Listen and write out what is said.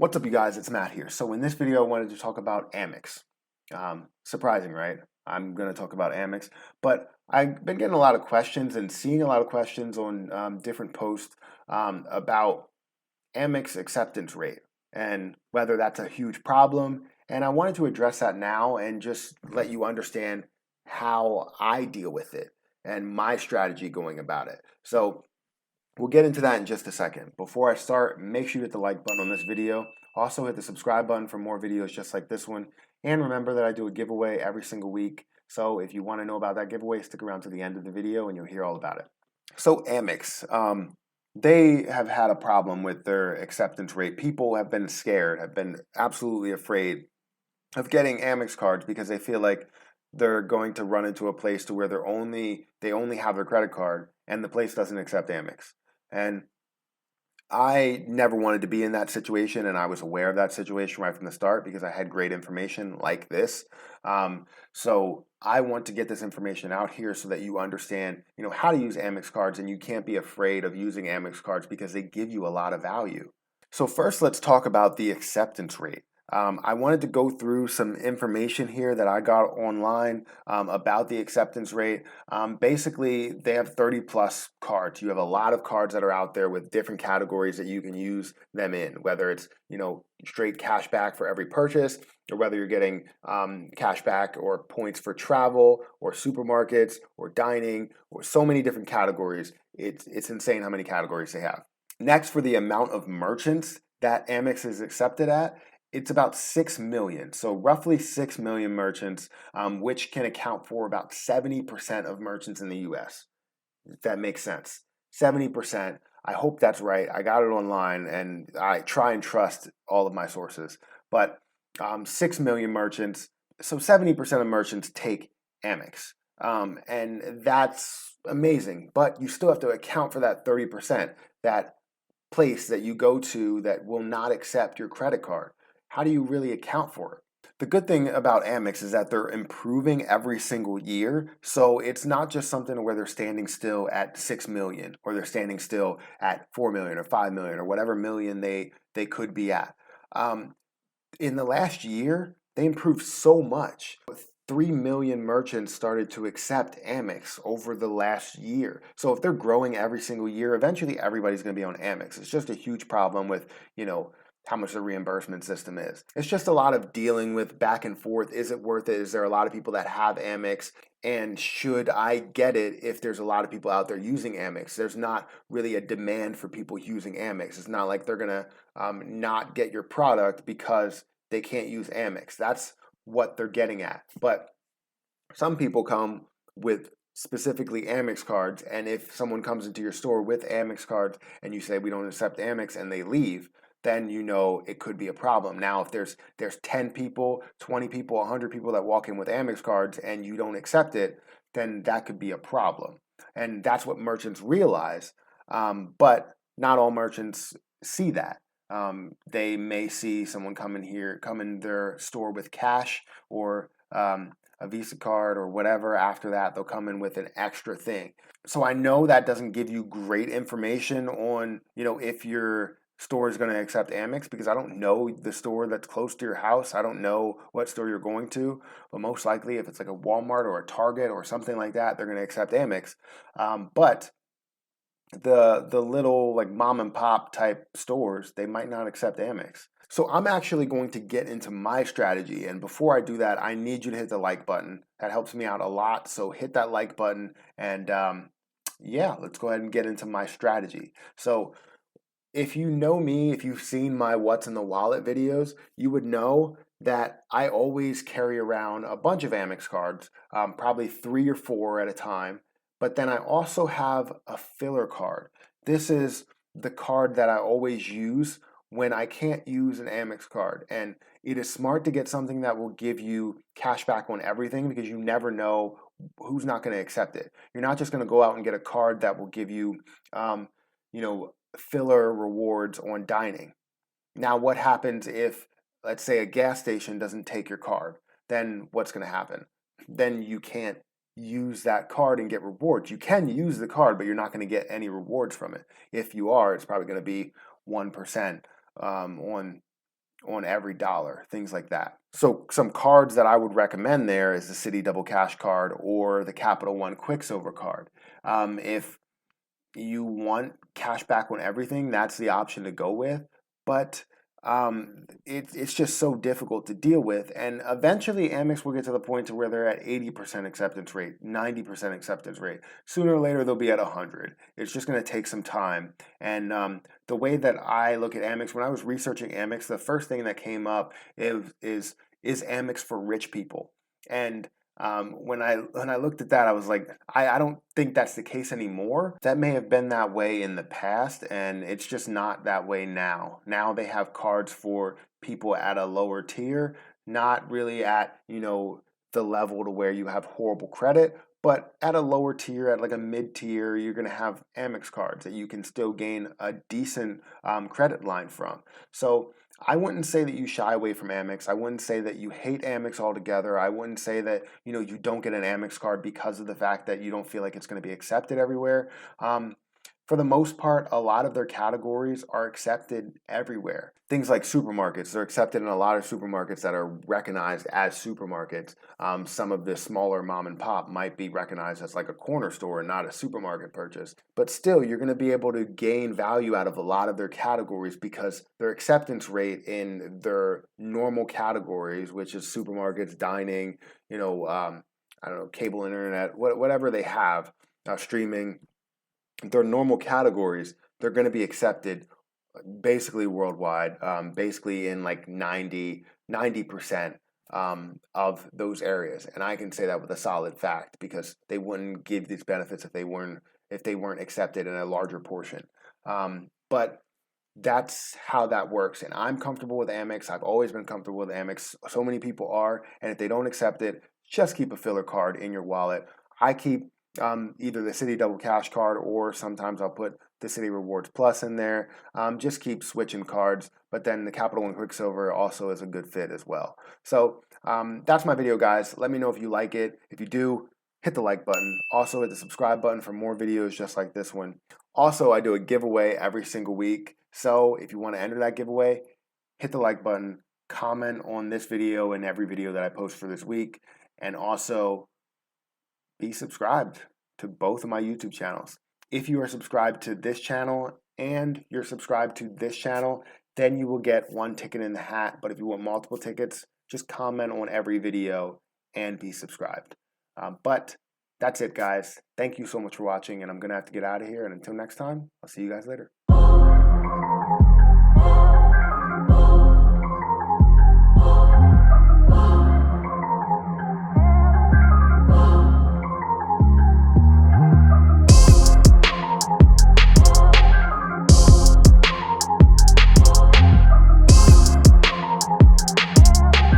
What's up, you guys? It's Matt here. So in this video, I wanted to talk about Amex. Surprising, right? I'm going to talk about Amex, but I've been getting a lot of questions and seeing a lot of questions on different posts about Amex acceptance rate and whether that's a huge problem. And I wanted to address that now and just let you understand how I deal with it and my strategy going about it. So we'll get into that in just a second. Before I start, make sure you hit the like button on this video. Also hit the subscribe button for more videos just like this one. And remember that I do a giveaway every single week. So if you want to know about that giveaway, stick around to the end of the video and you'll hear all about it. So Amex, they have had a problem with their acceptance rate. People have been scared, have been absolutely afraid of getting Amex cards because they feel like they're going to run into a place to where they only have their credit card and the place doesn't accept Amex. And I never wanted to be in that situation, and I was aware of that situation right from the start because I had great information like this. So I want to get this information out here so that you understand, how to use Amex cards, and you can't be afraid of using Amex cards because they give you a lot of value. So first, let's talk about the acceptance rate. I wanted to go through some information here that I got online about the acceptance rate. Basically, they have 30 plus cards. You have a lot of cards that are out there with different categories that you can use them in, whether it's, straight cash back for every purchase, or whether you're getting cash back or points for travel or supermarkets or dining or so many different categories. It's insane how many categories they have. Next, for the amount of merchants that Amex is accepted at, it's about 6 million. So roughly 6 million merchants, which can account for about 70% of merchants in the US. If that makes sense. 70%. I hope that's right. I got it online and I try and trust all of my sources. But 6 million merchants, so 70% of merchants take Amex. And that's amazing. But you still have to account for that 30%, that place that you go to that will not accept your credit card. How do you really account for it? The good thing about Amex is that they're improving every single year. So it's not just something where they're standing still at 6 million or they're standing still at 4 million or 5 million or whatever million they could be at. In the last year, they improved so much. 3 million merchants started to accept Amex over the last year. So if they're growing every single year, eventually everybody's going to be on Amex. It's just a huge problem with, how much the reimbursement system is. It's just a lot of dealing with back and forth. Is it worth it? Is there a lot of people that have Amex? And should I get it if there's a lot of people out there using Amex? There's not really a demand for people using Amex. It's not like they're going to not get your product because they can't use Amex. That's what they're getting at. But some people come with specifically Amex cards, and if someone comes into your store with Amex cards and you say we don't accept Amex and they leave, then it could be a problem. Now, if there's 10 people, 20 people, 100 people that walk in with Amex cards and you don't accept it, then that could be a problem. And that's what merchants realize. But not all merchants see that. They may see someone come in their store with cash or a Visa card or whatever. After that, they'll come in with an extra thing. So I know that doesn't give you great information on, if your store is going to accept Amex, because I don't know the store that's close to your house. I don't know what store you're going to, but most likely if it's like a Walmart or a Target or something like that, they're going to accept Amex. But the little like mom and pop type stores, they might not accept Amex. So I'm actually going to get into my strategy. And before I do that, I need you to hit the like button. That helps me out a lot. So hit that like button and yeah, let's go ahead and get into my strategy. So if you know me, if you've seen my What's in the Wallet videos, you would know that I always carry around a bunch of Amex cards, probably 3 or 4 at a time. But then I also have a filler card. This is the card that I always use when I can't use an Amex card. And it is smart to get something that will give you cash back on everything because you never know who's not going to accept it. You're not just going to go out and get a card that will give you, you know, filler rewards on dining. Now, what happens if, let's say, a gas station doesn't take your card? Then what's going to happen? Then you can't use that card and get rewards. You can use the card, but you're not going to get any rewards from it. If you are, it's probably going to be 1% on on every dollar, things like that. So some cards that I would recommend there is the Citi Double Cash card or the Capital One Quicksilver card. If you want cash back on everything, that's the option to go with. But it's just so difficult to deal with. And eventually, Amex will get to the point to where they're at 80% acceptance rate, 90% acceptance rate. Sooner or later, they'll be at 100. It's just going to take some time. And the way that I look at Amex, when I was researching Amex, the first thing that came up is Amex for rich people. And when I looked at that, I was like, I don't think that's the case anymore. That may have been that way in the past, and it's just not that way now. Now they have cards for people at a lower tier, not really at, the level to where you have horrible credit, but at a lower tier, at like a mid tier, you're going to have Amex cards that you can still gain a decent credit line from. So I wouldn't say that you shy away from Amex. I wouldn't say that you hate Amex altogether. I wouldn't say that you don't get an Amex card because of the fact that you don't feel like it's going to be accepted everywhere. For the most part, a lot of their categories are accepted everywhere. Things like supermarkets, they're accepted in a lot of supermarkets that are recognized as supermarkets. Some of the smaller mom and pop might be recognized as like a corner store and not a supermarket purchase. But still, you're going to be able to gain value out of a lot of their categories because their acceptance rate in their normal categories, which is supermarkets, dining, I don't know, cable internet, whatever they have, streaming, their normal categories, they're going to be accepted basically worldwide, basically in like 90% of those areas. And I can say that with a solid fact because they wouldn't give these benefits if they weren't accepted in a larger portion. But that's how that works. And I'm comfortable with Amex. I've always been comfortable with Amex. So many people are. And if they don't accept it, just keep a filler card in your wallet. I keep either the Citi Double Cash card or sometimes I'll put the Citi Rewards Plus in there. Just keep switching cards. But then the Capital One Quicksilver also is a good fit as well. So that's my video, guys. Let me know if you like it. If you do, hit the like button. Also, hit the subscribe button for more videos just like this one. Also, I do a giveaway every single week. So if you want to enter that giveaway, hit the like button, comment on this video and every video that I post for this week, and also be subscribed to both of my YouTube channels. If you are subscribed to this channel and you're subscribed to this channel, then you will get one ticket in the hat. But if you want multiple tickets, just comment on every video and be subscribed. But that's it, guys. Thank you so much for watching, and I'm going to have to get out of here. And until next time, I'll see you guys later.